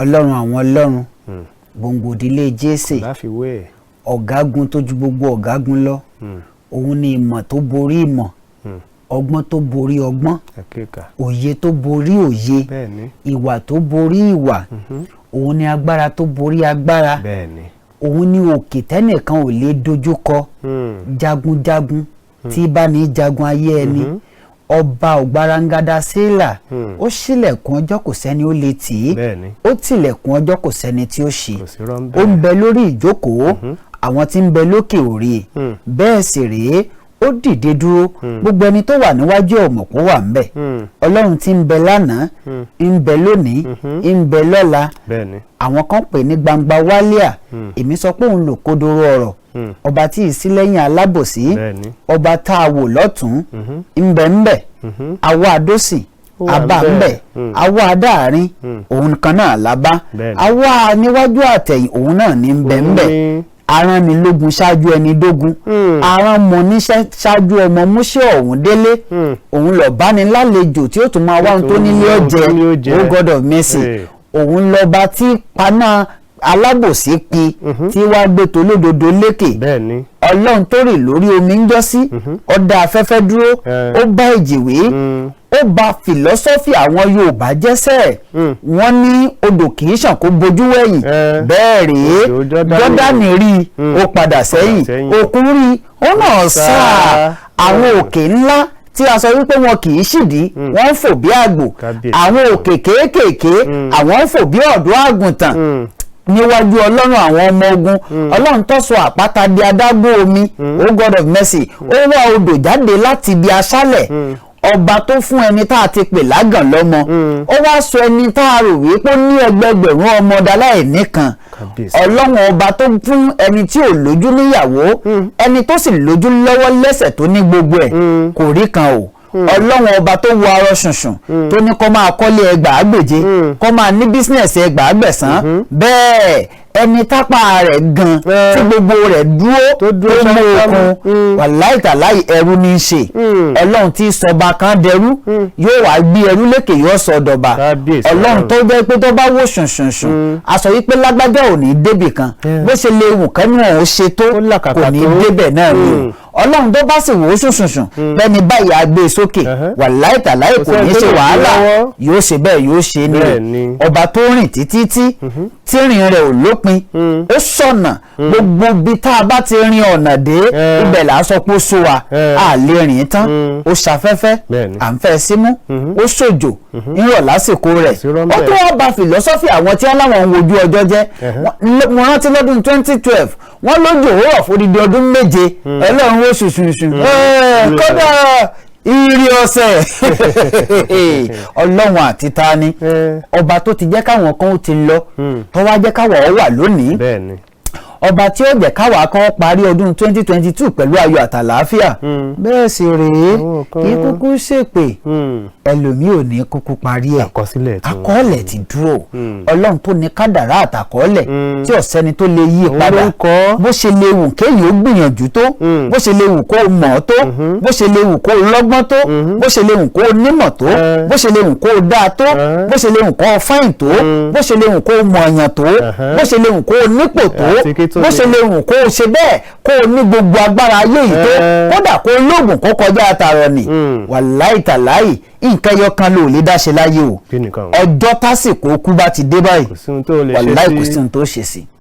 ọlọ́run àwọn ọlọ́run gbòǹgbò ìdílé Jésè ọ̀gágun tó ju gbogbo ọ̀gágun lọ òun ni ìmọ̀ tó borí ìmọ̀ ọgbọ́n tó borí ọgbọ́n òye tó borí òye ìwà tó borí ìwà òun ni agbára tó borí agbára òun ni òkè tẹ́nìkan ò lè dojúkọ jagunjagun tí bá ní jagun ayé ẹni ọba ògbarangada sílà ó ṣílẹ̀kùn ọjọ́ kò sẹ́ni ó lè tì í ó tilẹ̀kùn ọjọ́ kò sẹ́ni tí ó ṣí ó ń bẹ lórí ìjókòó àwọn tí ń bẹ lókè ò rí bẹ́ẹ̀ sì rèé ó dìde dúró gbogbo ẹni tó wà níwájú ọmọ kó wà ń bẹ ọlọ́run tí ń bẹ lánàá ń bẹ lónìí ń bẹ lọ́la àwọn kan pè ní gbangba wálíà èmi sọ pé òun lò kódóró ọ̀rọ̀ ọba tí ì sí lẹ́yìn alábòsí ọba tá a wò lọ́tún ń bẹ ń bẹ àwa àdósì àbá ń bẹ àwa àdáàrin òun kan náà lábá àwa níwájú àtẹ̀yìn òun náà ní ń bẹ ń bẹ aránilógun ṣáájú ẹni dógun arán mọ níṣẹ́ ṣáájú ọmọ múṣẹ́ ọ̀hún délé òun lọ báni lálejò tí ó tún máa wá ohun tó nílé ọjẹ oh God of mercy òun lọba tí paná alábòsí pi tí wàá gbé tolódodo lékè ọlọ́run tó rì lórí omi ń jọ́ sí ọ̀dà afẹ́fẹ́ dúró ó bá ìjì wí ó bà fìlọ́sọ́fì àwọn Yorùbá jẹ́sẹ̀ wọ́n ní odò kì í ṣàn kó bojú wẹ̀yìn bẹ́ẹ̀ rèé Jọ́dánì rí ó padà sẹ́yìn òkun rí ó náà sáà àwọn òkè ńlá tí a sọ wípé wọn kì í ṣìdí wọ́n ń fò bí àgbò àwọn òkè kéékèèké àwọn ń fò bí ọ̀dọ́ àgùntàn níwájú ọlọ́run àwọn ọmọ ogun ọlọ́run tó sọ àpáta di adágún omi oh God of mercy ó wá odò jáde láti ibi aṣálẹ̀ ọba tó fún ẹni tá a ti pè lágàn lọ́mọ ó wá sọ ẹni tá a rò wípé ó ní ẹgbẹgbẹ̀rún ọmọ dáláìní kan ọlọ́run ọba tó fún ẹni tí ò lójú níyàwó ẹni tó sì lójú lọ́wọ́ lẹ́sẹ̀ tó ní gbogbo ẹ̀ kò rí kan o ọlọ́run ọba tó wọ arọ ṣùnṣùn tó ní kó máa kọ́lé ẹgbàágbèje kó máa ní bísínẹ̀sì ẹgbàágbẹ̀sán bẹ́ẹ̀ ẹni tápá rẹ̀ gan tí gbogbo rẹ̀ dúró tó mú okun wàláì tàláì ẹrú ní í ṣe ọlọ́run tí sọba kan dẹrú yóò wá gbé ẹrú lékè yóò sọ dọba ọlọ́run tó jẹ́ pé tó bá wò ṣùnṣùnṣùn aṣọ yìí pé lágbájá ò ní débì kan bó ṣe lè wù kánú ọ̀ ṣe tó kò ní débẹ̀ náà ni ọlọ́run tó bá sì wò ó ṣùnṣùnṣùn bẹ́ẹ̀ni báyìí á gbé e sókè wàláì tàláì kò ní ṣe wàhálà yóò ṣe bẹ́ẹ̀ yóò ṣe ní ọba tó rìn títí tí rìn rẹ̀ ò lópin ó sọ̀nà gbogbo bí tá a bá ti rin ọ̀nà dé ibẹ̀ là á sọ pé ó sú wa a lè rìn tán ó ṣafẹ́fẹ́ à ń fẹ́ símú ó ṣòjò ńrọ̀ lásìkò rẹ̀ ó tó wá ba fìlọ́sọ́fì àwọn tí wọ́n láwọn ń wojú ọjọ́ jẹ́ mo rántí lọ́dún 2012 wọ́n lójò òwúrọ̀ fódìdí ọdún 7 ẹlọ́run ó ṣùṣùṣù kódà ìrì ọ̀sẹ̀ ọlọ́run àti tani ọba tó ti jẹ́ káwọn kan ó ti lọ tó wá jẹ́ káwọn ó wà lónìí ọba tí ó jẹ́ káwa kan parí ọdún 2022 pẹ̀lú ayọ̀ àtàlàáfíà bẹ́ẹ̀ sì rèé kí kúkú ṣèpè ẹlòmíì ò ní kúkú parí ẹ̀ àkọọ́lẹ̀ ti dúró ọlọ́run tó ní kádàrá àtàkọọ́lẹ̀ tí ọ̀sẹ́ni tó lè yí padà bó ṣe lè wù kéèyàn ó gbìyànjú tó bó ṣe lè wù kó mọ̀ tó bó ṣe lè wù kó lọ́gbọ́n tó bó ṣe lè wù kó nímọ̀ tó bó ṣe lè wù kó dáa tó bó ṣe lè wù kó fáìn tó bó ṣe lè wù kó mọ̀ọ̀yàn tó bó ṣe lè wù kó nípò tó bó ṣe lè wù kó o ṣe bẹ́ẹ̀ kó o ní gbogbo agbára ayé yìí tó kódà kó o lóògùn kó kọjá àtàrọ̀ nì wàláì tàláì nǹkan ẹyọ kan ló lè dáṣe láyé o ọjọ́ tásìkò kú bá ti dé báyìí wàláì kò sí ohun tó ṣe sí.